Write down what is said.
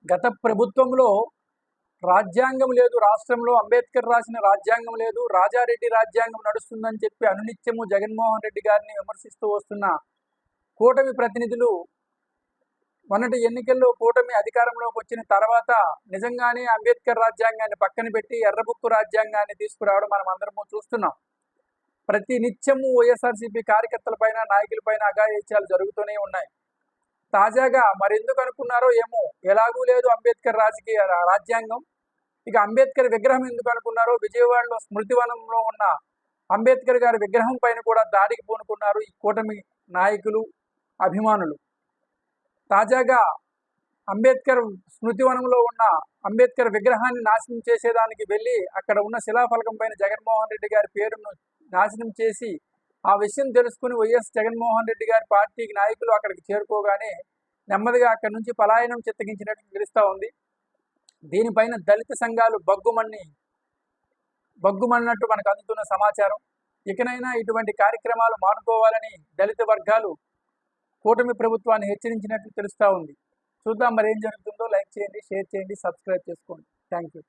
గత ప్రభుత్వంలో రాజ్యాంగం లేదు రాష్ట్రంలో, అంబేద్కర్ రాసిన రాజ్యాంగం లేదు, రాజారెడ్డి రాజ్యాంగం నడుస్తుందని చెప్పి అనునిత్యము జగన్మోహన్ రెడ్డి గారిని విమర్శిస్తూ వస్తున్న కూటమి ప్రతినిధులు మొన్నటి ఎన్నికల్లో కూటమి అధికారంలోకి వచ్చిన తర్వాత నిజంగానే అంబేద్కర్ రాజ్యాంగాన్ని పక్కన పెట్టి ఎర్రబుక్కు రాజ్యాంగాన్ని తీసుకురావడం మనం అందరము చూస్తున్నాం. ప్రతి నిత్యము వైఎస్ఆర్సీపీ కార్యకర్తలపైన, నాయకులపైన అఘాయిత్యాలు జరుగుతూనే ఉన్నాయి. తాజాగా మరెందుకు అనుకున్నారో ఏమో, ఎలాగూ లేదు అంబేద్కర్ రాజ్యాంగం, ఇక అంబేద్కర్ విగ్రహం ఎందుకు అనుకున్నారో, విజయవాడలో స్మృతివనంలో ఉన్న అంబేద్కర్ గారి విగ్రహం పైన కూడా దాడికి పూనుకున్నారు ఈ కూటమి నాయకులు, అభిమానులు. తాజాగా అంబేద్కర్ స్మృతివనంలో ఉన్న అంబేద్కర్ విగ్రహాన్ని నాశనం చేసేదానికి వెళ్ళి అక్కడ ఉన్న శిలాఫలకం పైన జగన్మోహన్ రెడ్డి గారి పేరును నాశనం చేసి ఆ విషయం తెలుసుకుని వైఎస్ జగన్మోహన్ రెడ్డి గారి పార్టీకి నాయకులు అక్కడికి చేరుకోగానే నెమ్మదిగా అక్కడి నుంచి పలాయనం చిత్తగించినట్టు తెలుస్తూ ఉంది. దీనిపైన దళిత సంఘాలు బగ్గుమన్నట్టు మనకు అందుతున్న సమాచారం. ఇకనైనా ఇటువంటి కార్యక్రమాలు మానుకోవాలని దళిత వర్గాలు కూటమి ప్రభుత్వాన్ని హెచ్చరించినట్లు తెలుస్తూ ఉంది. చూద్దాం మరి ఏం జరుగుతుందో. లైక్ చేయండి, షేర్ చేయండి, సబ్స్క్రైబ్ చేసుకోండి. Thank you.